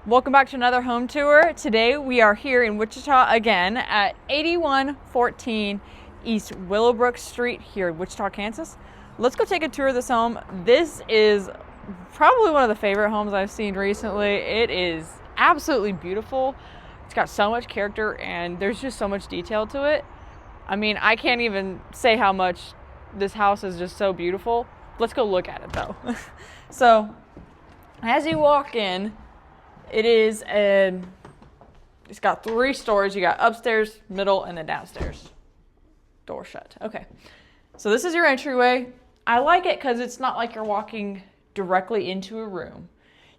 Welcome back to another home tour. Today we are here in Wichita again at 8114 East Willowbrook Street here in Wichita, Kansas. Let's go take a tour of this home. This is probably one of the favorite homes I've seen recently. It is absolutely beautiful. It's got so much character and there's just so much detail to it. I mean, I can't even say how much this house is just so beautiful. Let's go look at it though. So as you walk in, it's got 3 stories. You got upstairs, middle, and then downstairs. Door shut. Okay. So this is your entryway. I like it because it's not like you're walking directly into a room.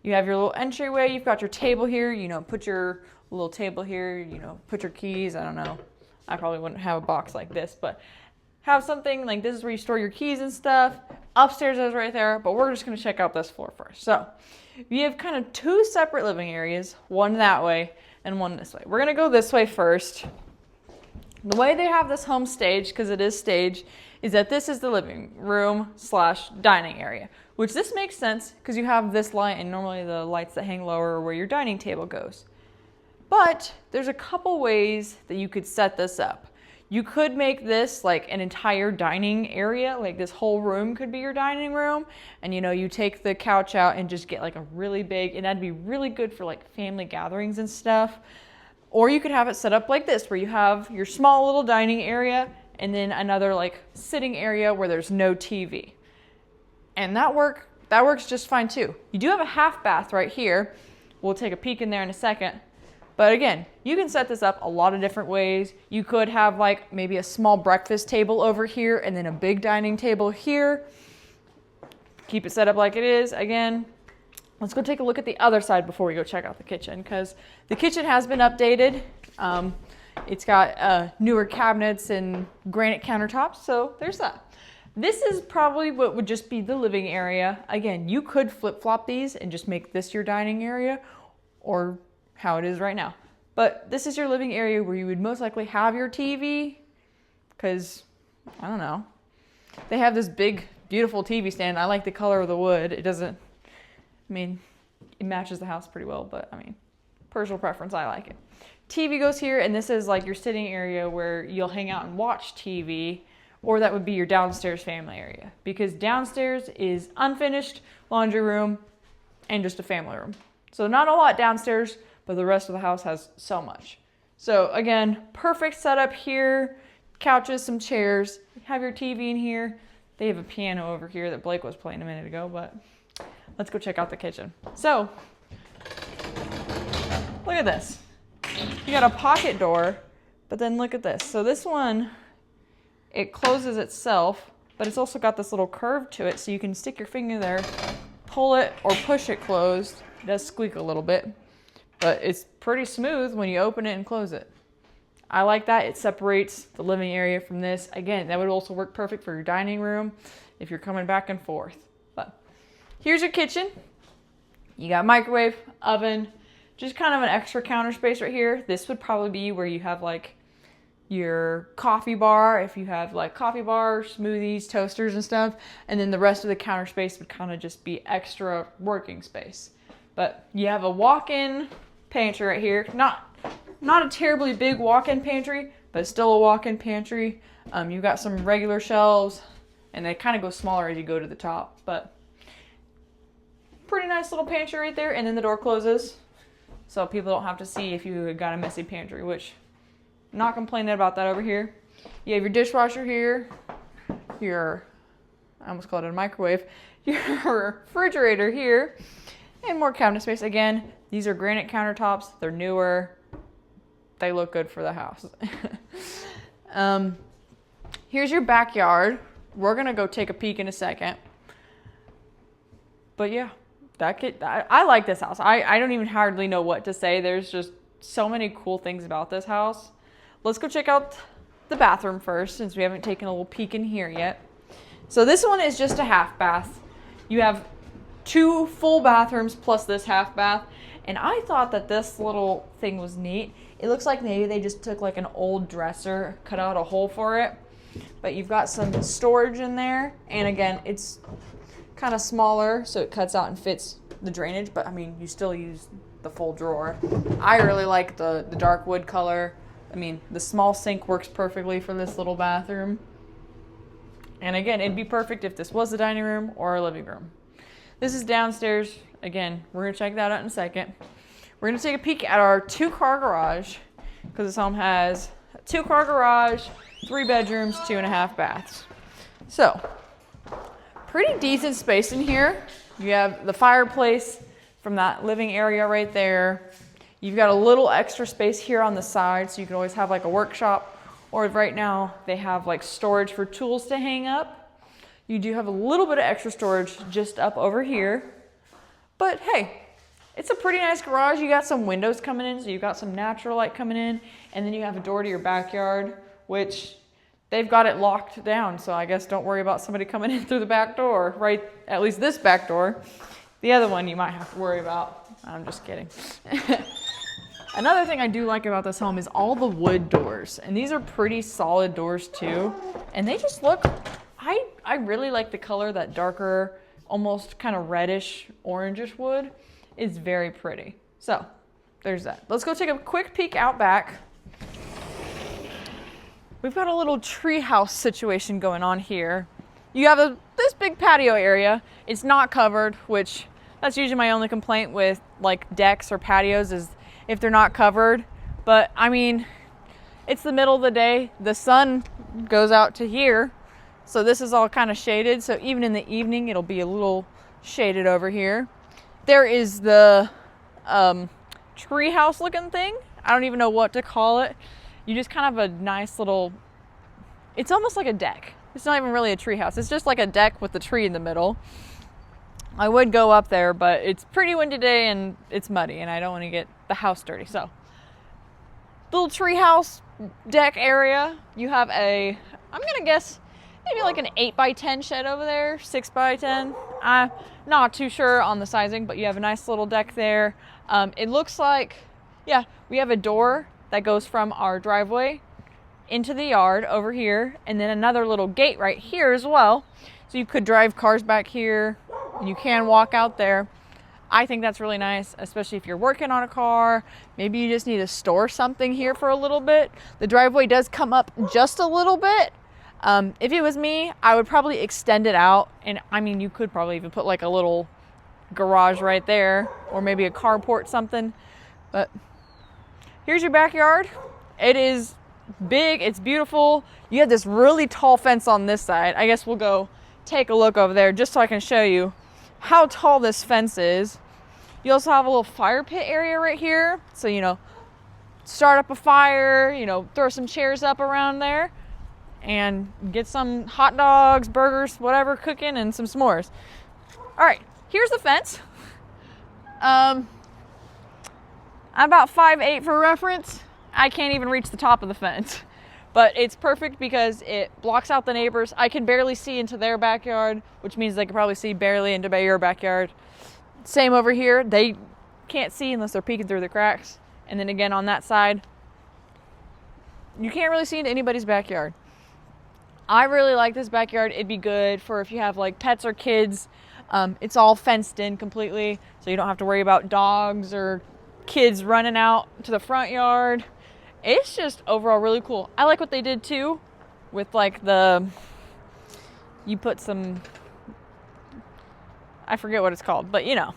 You have your little entryway. You've got your table here. Put your little table here. Put your keys. I don't know. I probably wouldn't have a box like this, but have something like this is where you store your keys and stuff. Upstairs is right there, but we're just going to check out this floor first. So we have kind of 2 separate living areas, one that way and one this way. We're going to go this way first. The way they have this home staged, because it is staged, is that this is the living room / dining area, which this makes sense because you have this light and normally the lights that hang lower are where your dining table goes. But there's a couple ways that you could set this up. You could make this like an entire dining area, like this whole room could be your dining room. And you take the couch out and just get like a really big, and that'd be really good for like family gatherings and stuff. Or you could have it set up like this, where you have your small little dining area and then another like sitting area where there's no TV. And that works just fine too. You do have a half bath right here. We'll take a peek in there in a second. But again, you can set this up a lot of different ways. You could have like maybe a small breakfast table over here and then a big dining table here. Keep it set up like it is. Again, let's go take a look at the other side before we go check out the kitchen, because the kitchen has been updated. It's got newer cabinets and granite countertops, so there's that. This is probably what would just be the living area. Again, you could flip-flop these and just make this your dining area, or how it is right now. But this is your living area where you would most likely have your TV, because, I don't know, they have this big, beautiful TV stand. I like the color of the wood. It matches the house pretty well, but personal preference, I like it. TV goes here, and this is like your sitting area where you'll hang out and watch TV, or that would be your downstairs family area, because downstairs is unfinished laundry room and just a family room. So not a lot downstairs, but the rest of the house has so much. So again, perfect setup here. Couches, some chairs. Have your TV in here. They have a piano over here that Blake was playing a minute ago, but let's go check out the kitchen. So, look at this. You got a pocket door, but then look at this. So this one, it closes itself, but it's also got this little curve to it, so you can stick your finger there, pull it, or push it closed. It does squeak a little bit, but it's pretty smooth when you open it and close it. I like that. It separates the living area from this. Again, that would also work perfect for your dining room if you're coming back and forth. But here's your kitchen. You got microwave, oven, just kind of an extra counter space right here. This would probably be where you have like your coffee bar, if you have like coffee bars, smoothies, toasters and stuff. And then the rest of the counter space would kind of just be extra working space. But you have a walk-in pantry right here. Not a terribly big walk-in pantry, but still a walk-in pantry. You've got some regular shelves, and they kind of go smaller as you go to the top. But pretty nice little pantry right there, and then the door closes, so people don't have to see if you got a messy pantry, which I'm not complaining about that over here. You have your dishwasher here, I almost called it a microwave, your refrigerator here, and more cabinet space. Again, these are granite countertops. They're newer. They look good for the house. Here's your backyard. We're going to go take a peek in a second. But yeah, I like this house. I don't even hardly know what to say. There's just so many cool things about this house. Let's go check out the bathroom first, since we haven't taken a little peek in here yet. So this one is just a half bath. You have 2 full bathrooms plus this half bath. And I thought that this little thing was neat. It looks like maybe they just took like an old dresser, cut out a hole for it. But you've got some storage in there. And again, it's kind of smaller, so it cuts out and fits the drainage. But you still use the full drawer. I really like the dark wood color. I mean, the small sink works perfectly for this little bathroom. And again, it'd be perfect if this was a dining room or a living room. This is downstairs. Again, we're gonna check that out in a second. We're gonna take a peek at our 2-car garage, because this home has a 2-car garage, 3 bedrooms, 2.5 baths. So, pretty decent space in here. You have the fireplace from that living area right there. You've got a little extra space here on the side, so you can always have like a workshop, or right now they have like storage for tools to hang up. You do have a little bit of extra storage just up over here. But hey, it's a pretty nice garage. You got some windows coming in, so you've got some natural light coming in, and then you have a door to your backyard, which they've got it locked down, so I guess don't worry about somebody coming in through the back door, right? At least this back door. The other one you might have to worry about. I'm just kidding. Another thing I do like about this home is all the wood doors, and these are pretty solid doors too, and they just look, I really like the color. That darker, almost kind of reddish, orangish wood is very pretty. So there's that. Let's go take a quick peek out back. We've got a little treehouse situation going on here. You have this big patio area. It's not covered, which that's usually my only complaint with like decks or patios is if they're not covered. But I mean, it's the middle of the day. The sun goes out to here. So this is all kind of shaded. So even in the evening, it'll be a little shaded over here. There is the treehouse looking thing. I don't even know what to call it. You just kind of have a nice little, it's almost like a deck. It's not even really a treehouse. It's just like a deck with the tree in the middle. I would go up there, but it's pretty windy today and it's muddy and I don't want to get the house dirty. So, little treehouse deck area. You have a, I'm going to guess, maybe like an 8x10 shed over there, 6x10. I'm not too sure on the sizing, but you have a nice little deck there. It looks like, yeah, we have a door that goes from our driveway into the yard over here, and then another little gate right here as well. So you could drive cars back here, and you can walk out there. I think that's really nice, especially if you're working on a car. Maybe you just need to store something here for a little bit. The driveway does come up just a little bit. If it was me, I would probably extend it out. And I mean, you could probably even put like a little garage right there, or maybe a carport, something. But here's your backyard. It is big, it's beautiful. You have this really tall fence on this side. I guess we'll go take a look over there just so I can show you how tall this fence is. You also have a little fire pit area right here. So, you know, start up a fire, you know, throw some chairs up around there and get some hot dogs, burgers, whatever cooking, and some s'mores. All right, here's the fence. I'm about 5'8" for reference. I can't even reach the top of the fence, but it's perfect because it blocks out the neighbors. I can barely see into their backyard, which means they can probably see barely into your backyard. Same over here. They can't see unless they're peeking through the cracks. And then again on that side, you can't really see into anybody's backyard. I really like this backyard. It'd be good for if you have like pets or kids. It's all fenced in completely, so you don't have to worry about dogs or kids running out to the front yard. It's just overall really cool. I like what they did too with like you put some, I forget what it's called, but you know,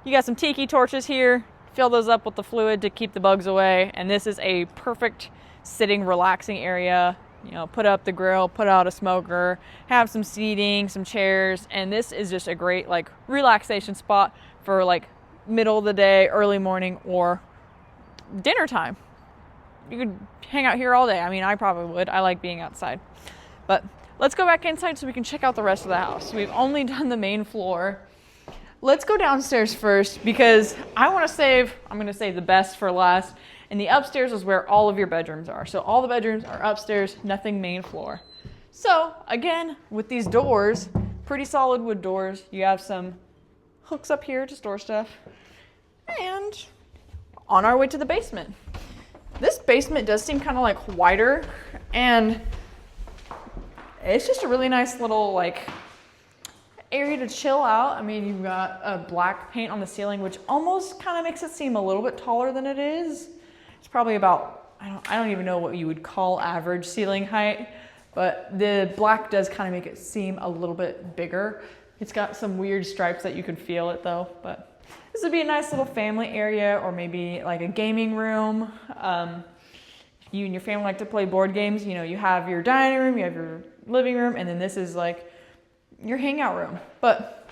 you got some tiki torches here, fill those up with the fluid to keep the bugs away. And this is a perfect sitting, relaxing area. You know, put up the grill, put out a smoker, have some seating, some chairs. And this is just a great like relaxation spot for like middle of the day, early morning, or dinner time. You could hang out here all day. I mean, I probably would. I like being outside. But let's go back inside so we can check out the rest of the house. We've only done the main floor. Let's go downstairs first because I'm going to save the best for last. And the upstairs is where all of your bedrooms are. So all the bedrooms are upstairs, nothing main floor. So again, with these doors, pretty solid wood doors. You have some hooks up here to store stuff. And on our way to the basement. This basement does seem kind of like wider, and it's just a really nice little like area to chill out. I mean, you've got a black paint on the ceiling, which almost kind of makes it seem a little bit taller than it is. It's probably about, I don't even know what you would call average ceiling height, but the black does kind of make it seem a little bit bigger. It's got some weird stripes that you can feel it though, but this would be a nice little family area, or maybe like a gaming room. You and your family like to play board games, you know, you have your dining room, you have your living room, and then this is like your hangout room. But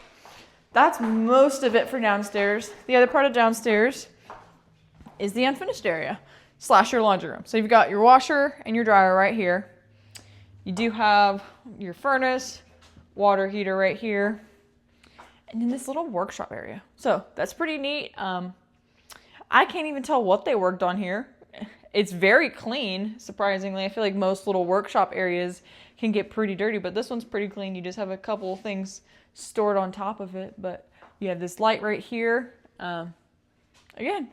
that's most of it for downstairs. The other part of downstairs is the unfinished area / your laundry room. So you've got your washer and your dryer right here. You do have your furnace, water heater right here, and then this little workshop area. So that's pretty neat. I can't even tell what they worked on here. It's very clean, surprisingly. I feel like most little workshop areas can get pretty dirty, but this one's pretty clean. You just have a couple of things stored on top of it, but you have this light right here. Again,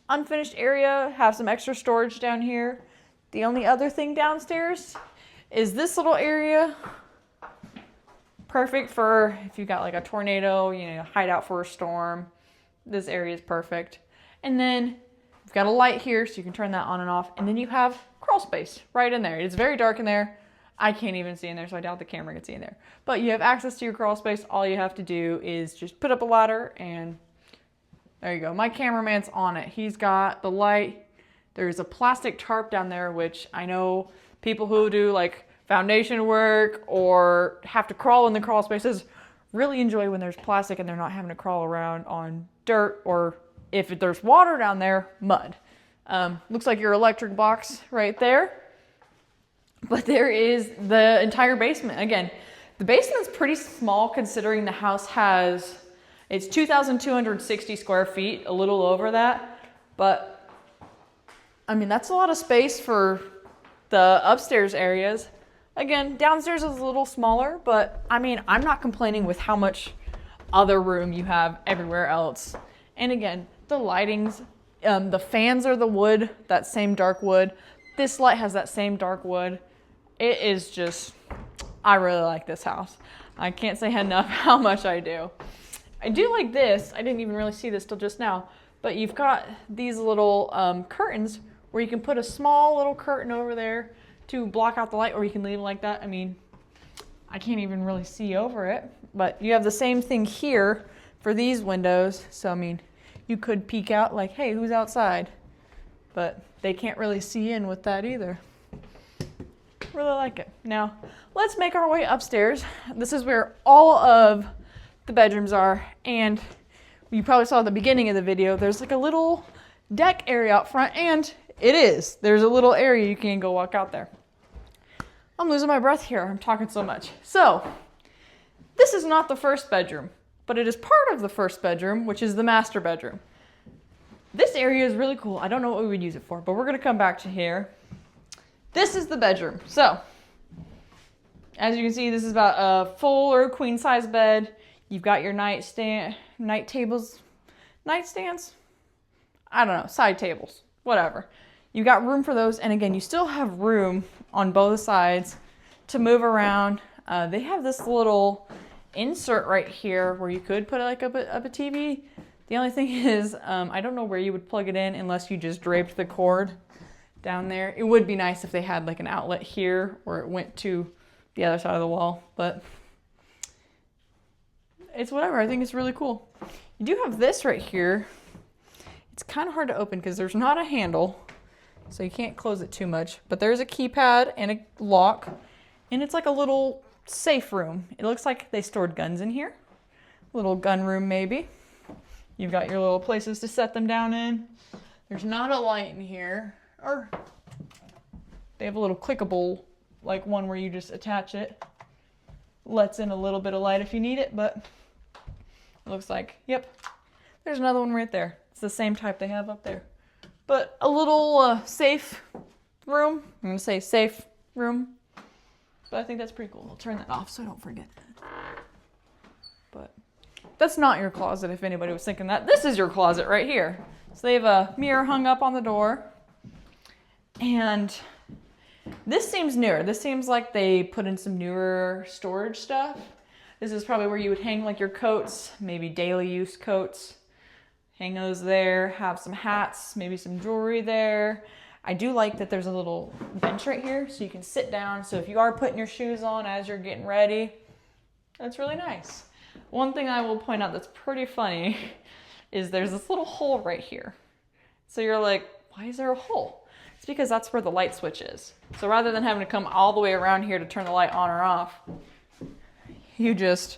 unfinished area, have some extra storage down here. The only other thing downstairs is this little area. Perfect for if you got like a tornado, you know, hide out for a storm. This area is perfect. And then you've got a light here, so you can turn that on and off. And then you have crawl space right in there. It's very dark in there. I can't even see in there, so I doubt the camera can see in there. But you have access to your crawl space. All you have to do is just put up a ladder, and there you go. My cameraman's on it. He's got the light. There's a plastic tarp down there, which I know people who do like foundation work or have to crawl in the crawl spaces really enjoy when there's plastic and they're not having to crawl around on dirt, or if there's water down there, mud. Looks like your electric box right there. But there is the entire basement. Again, the basement's pretty small considering the house has, it's 2,260 square feet, a little over that. But I mean, that's a lot of space for the upstairs areas. Again, downstairs is a little smaller, but I mean, I'm not complaining with how much other room you have everywhere else. And again, the lightings, the fans are the wood, that same dark wood. This light has that same dark wood. It is just, I really like this house. I can't say enough how much I do. I do like this. I didn't even really see this till just now, but you've got these little curtains where you can put a small little curtain over there to block out the light, or you can leave it like that. I mean, I can't even really see over it, but you have the same thing here for these windows. So, I mean, you could peek out like, hey, who's outside? But they can't really see in with that either. Really like it. Now, let's make our way upstairs. This is where all of the bedrooms are, and you probably saw at the beginning of the video, there's like a little deck area out front, and there's a little area you can go walk out there. I'm losing my breath here. I'm talking so much. So, this is not the first bedroom, but it is part of the first bedroom, which is the master bedroom. This area is really cool. I don't know what we would use it for, but we're going to come back to here. This is the bedroom. So, as you can see, this is about a full or queen size bed. You've got your nightstands, I don't know, side tables, whatever. You got room for those, and again, you still have room on both sides to move around. They have this little insert right here where you could put like up a TV. The only thing is, I don't know where you would plug it in unless you just draped the cord down there. It would be nice if they had like an outlet here where it went to the other side of the wall, but it's whatever. I think it's really cool. You do have this right here. It's kind of hard to open because there's not a handle, so you can't close it too much, but there's a keypad and a lock, and it's like a little safe room. It looks like they stored guns in here. Little gun room maybe. You've got your little places to set them down in. There's not a light in here, or they have a little clickable, like one where you just attach it. Lets in a little bit of light if you need it, but it looks like, yep, there's another one right there. It's the same type they have up there. But a little safe room. I'm going to say safe room. But I think that's pretty cool. I'll turn that off so I don't forget. But that's not your closet if anybody was thinking that. This is your closet right here. So they have a mirror hung up on the door. And this seems newer. This seems like they put in some newer storage stuff. This is probably where you would hang like your coats, maybe daily use coats. Hang those there, have some hats, maybe some jewelry there. I do like that there's a little bench right here so you can sit down. So if you are putting your shoes on as you're getting ready, that's really nice. One thing I will point out that's pretty funny is there's this little hole right here. So you're like, why is there a hole? It's because that's where the light switch is. So rather than having to come all the way around here to turn the light on or off, you just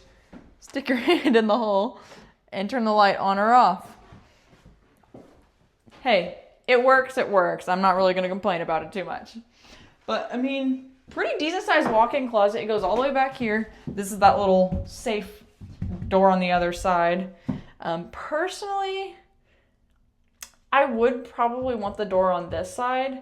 stick your hand in the hole and turn the light on or off. Hey, it works, it works. I'm not really going to complain about it too much. But, I mean, pretty decent sized walk-in closet. It goes all the way back here. This is that little safe door on the other side. Personally, I would probably want the door on this side,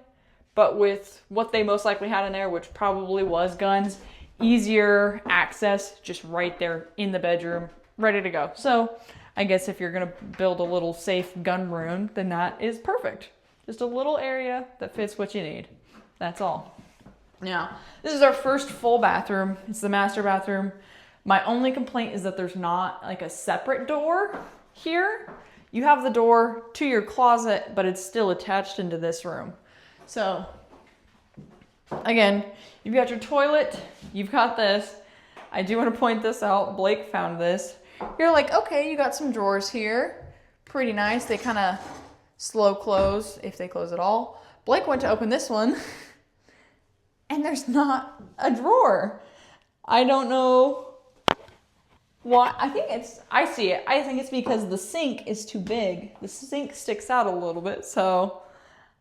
but with what they most likely had in there, which probably was guns, easier access just right there in the bedroom, ready to go. So I guess if you're going to build a little safe gun room, then that is perfect. Just a little area that fits what you need. That's all. Now, this is our first full bathroom. It's the master bathroom. My only complaint is that there's not like a separate door here. You have the door to your closet, but it's still attached into this room. So, again, you've got your toilet, you've got this. I do want to point this out. Blake found this. You're like, okay, you got some drawers here. Pretty nice. They kind of slow close, if they close at all. Blake went to open this one, and there's not a drawer. I don't know why. I see it. I think it's because the sink is too big. The sink sticks out a little bit, so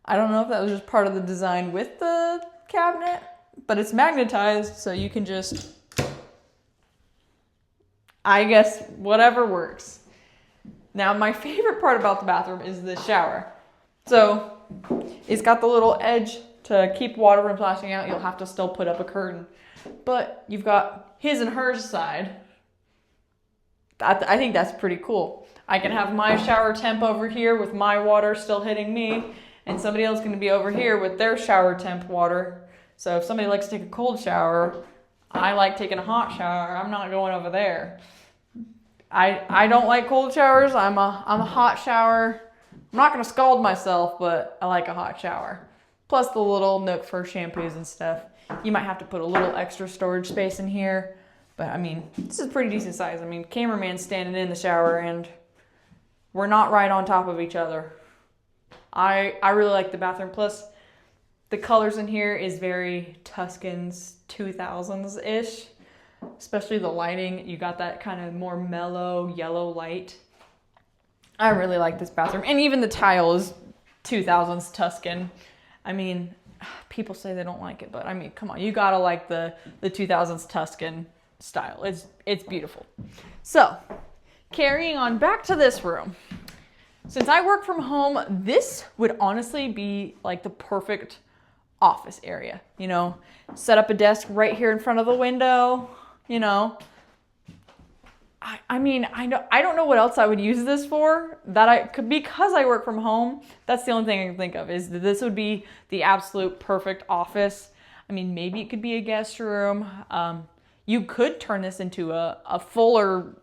I don't know if that was just part of the design with the cabinet, but it's magnetized, so you can just, I guess, whatever works. Now, my favorite part about the bathroom is the shower. So, it's got the little edge to keep water from splashing out. You'll have to still put up a curtain. But you've got his and hers side. I think that's pretty cool. I can have my shower temp over here with my water still hitting me, and somebody else can be over here with their shower temp water. So if somebody likes to take a cold shower, I like taking a hot shower. I'm not going over there. I don't like cold showers. I'm a hot shower. I'm not going to scald myself, but I like a hot shower. Plus the little nook for shampoos and stuff. You might have to put a little extra storage space in here. But I mean, this is pretty decent size. I mean, cameraman's standing in the shower and we're not right on top of each other. I really like the bathroom. Plus the colors in here is very Tuscan's 2000s-ish. Especially the lighting. You got that kind of more mellow yellow light. I really like this bathroom. And even the tile is 2000s Tuscan. I mean, people say they don't like it, but I mean, come on. You gotta like the 2000s Tuscan style. It's beautiful. So, carrying on back to this room. Since I work from home, this would honestly be like the perfect office area. You know, set up a desk right here in front of the window. You know, I mean, I don't know what else I would use this for. Because I work from home, that's the only thing I can think of, is that this would be the absolute perfect office. I mean, maybe it could be a guest room. You could turn this into a fuller,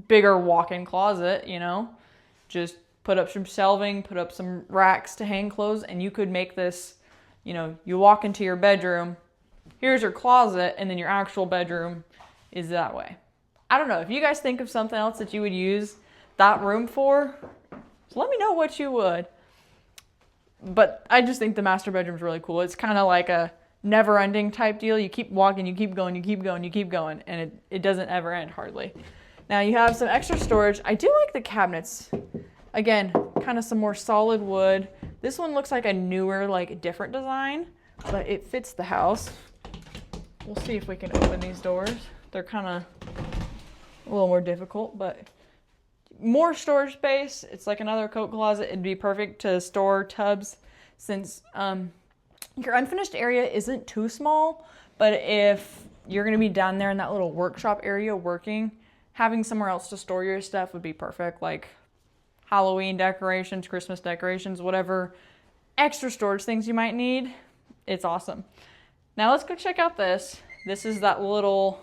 bigger walk-in closet, you know. Just put up some shelving, put up some racks to hang clothes, and you could make this, you know, you walk into your bedroom, here's your closet, and then your actual bedroom is that way. I don't know. If you guys think of something else that you would use that room for, let me know what you would. But I just think the master bedroom is really cool. It's kind of like a never-ending type deal. You keep walking, you keep going, you keep going, you keep going, and it doesn't ever end hardly. Now you have some extra storage. I do like the cabinets. Again, kind of some more solid wood. This one looks like a newer, like different design, but it fits the house. We'll see if we can open these doors. They're kind of a little more difficult, but more storage space. It's like another coat closet. It'd be perfect to store tubs since your unfinished area isn't too small, but if you're going to be down there in that little workshop area working, having somewhere else to store your stuff would be perfect, like Halloween decorations, Christmas decorations, whatever extra storage things you might need. It's awesome. Now let's go check out this. This is that little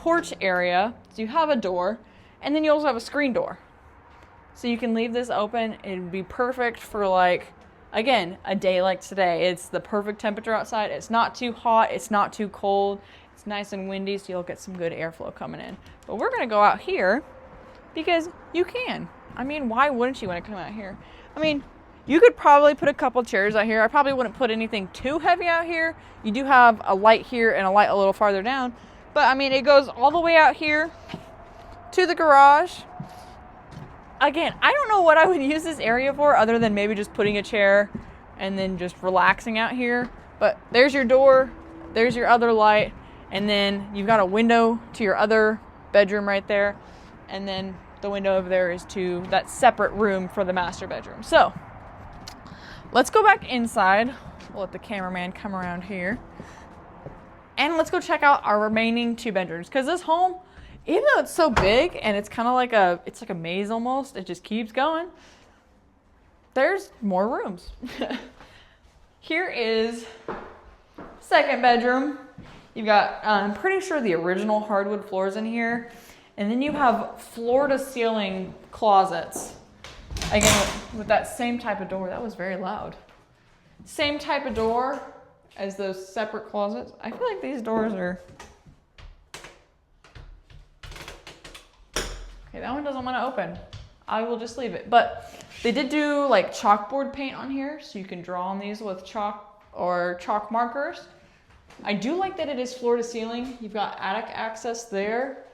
porch area. So you have a door, and then you also have a screen door. So you can leave this open. It'd be perfect for like, again, a day like today. It's the perfect temperature outside. It's not too hot. It's not too cold. It's nice and windy, so you'll get some good airflow coming in. But we're gonna go out here because you can. I mean, why wouldn't you want to come out here? I mean, you could probably put a couple chairs out here. I probably wouldn't put anything too heavy out here. You do have a light here and a light a little farther down. But I mean, it goes all the way out here to the garage. Again, I don't know what I would use this area for other than maybe just putting a chair and then just relaxing out here. But there's your door, there's your other light, and then you've got a window to your other bedroom right there. And then the window over there is to that separate room for the master bedroom. So let's go back inside. We'll let the cameraman come around here. And let's go check out our remaining 2 bedrooms. Because this home, even though it's so big and it's kind of like it's like a maze almost, it just keeps going, there's more rooms. Here is second bedroom. You've got, I'm pretty sure the original hardwood floors in here. And then you have floor to ceiling closets. Again, with that same type of door. That was very loud. Same type of door as those separate closets. I feel like these doors are... Okay, that one doesn't want to open. I will just leave it. But they did do like chalkboard paint on here, so you can draw on these with chalk or chalk markers. I do like that it is floor to ceiling. You've got attic access there.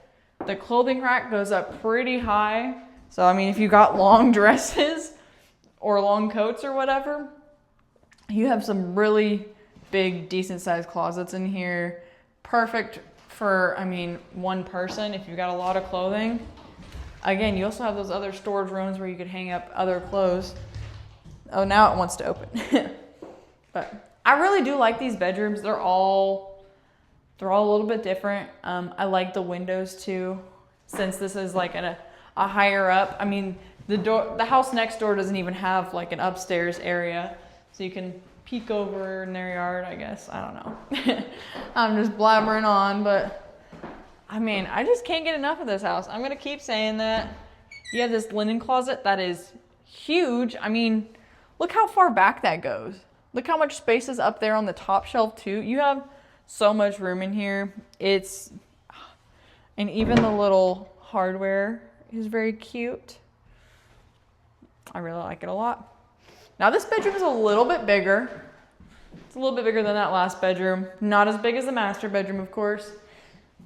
The clothing rack goes up pretty high. So, I mean, if you got long dresses or long coats or whatever, you have some really big, decent sized closets in here. Perfect for, I mean, one person if you've got a lot of clothing. Again, you also have those other storage rooms where you could hang up other clothes. Oh, now it wants to open. But I really do like these bedrooms. They're all a little bit different. I like the windows too, since this is like a higher up. I mean, the house next door doesn't even have like an upstairs area, so you can peek over in their yard, I guess. I don't know. I'm just blabbering on, but I mean, I just can't get enough of this house. I'm gonna keep saying that. You have this linen closet that is huge. I mean, look how far back that goes. Look how much space is up there on the top shelf too. You have so much room in here. And even the little hardware is very cute. I really like it a lot. Now this bedroom is a little bit bigger. It's a little bit bigger than that last bedroom. Not as big as the master bedroom, of course.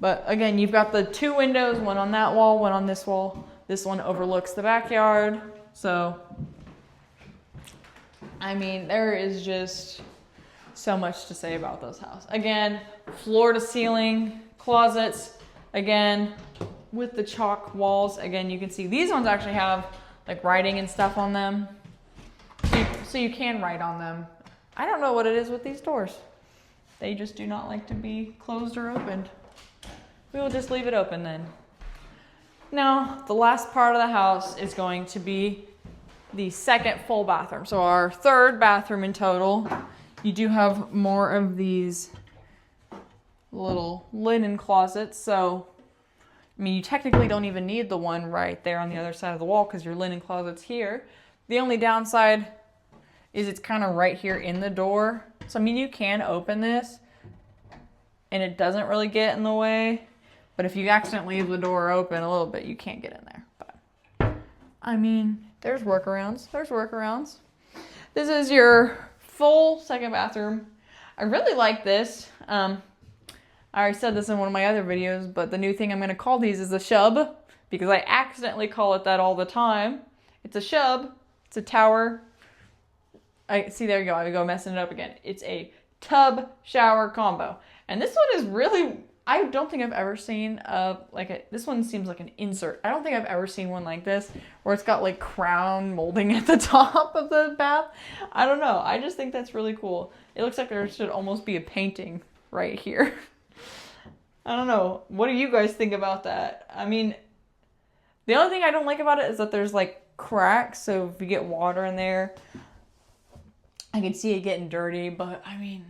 But again, you've got the 2 windows, one on that wall, one on this wall. This one overlooks the backyard. So, I mean, there is just so much to say about this house. Again, floor to ceiling closets. Again, with the chalk walls. Again, you can see these ones actually have like writing and stuff on them. So you can write on them. I don't know what it is with these doors. They just do not like to be closed or opened. We will just leave it open then. Now, the last part of the house is going to be the second full bathroom. So our 3rd bathroom in total. You do have more of these little linen closets. So, I mean, you technically don't even need the one right there on the other side of the wall because your linen closet's here. The only downside is it's kind of right here in the door. So, I mean, you can open this and it doesn't really get in the way. But if you accidentally leave the door open a little bit, you can't get in there. But, I mean, there's workarounds. There's workarounds. This is your full second bathroom. I really like this. I already said this in one of my other videos, but the new thing I'm going to call these is a shub because I accidentally call it that all the time. It's a shub. It's a tower. See, there you go. I go messing it up again. It's a tub shower combo. And this one is really, I don't think I've ever seen this one seems like an insert. I don't think I've ever seen one like this where it's got like crown molding at the top of the bath. I don't know. I just think that's really cool. It looks like there should almost be a painting right here. I don't know. What do you guys think about that? I mean, the only thing I don't like about it is that there's like cracks. So if you get water in there, I can see it getting dirty. But I mean,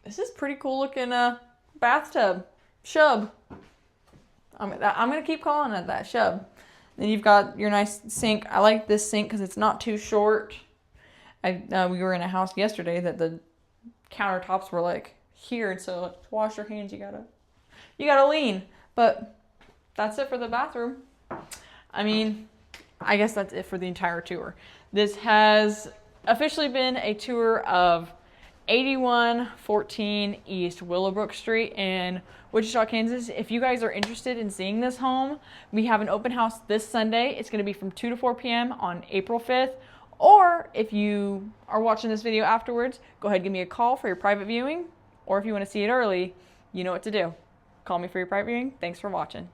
this is pretty cool looking bathtub. Shub. I'm going to keep calling it that, shub. Then you've got your nice sink. I like this sink because it's not too short. We were in a house yesterday that the countertops were like here, and so to wash your hands, you gotta lean. But that's it for the bathroom. I mean, I guess that's it for the entire tour. This has officially been a tour of 8114 East Willowbrook Street in Wichita, Kansas. If you guys are interested in seeing this home, we have an open house this Sunday. It's going to be from 2 to 4 p.m. on April 5th. Or if you are watching this video afterwards, go ahead and give me a call for your private viewing. Or if you want to see it early, you know what to do. Call me for your private viewing. Thanks for watching.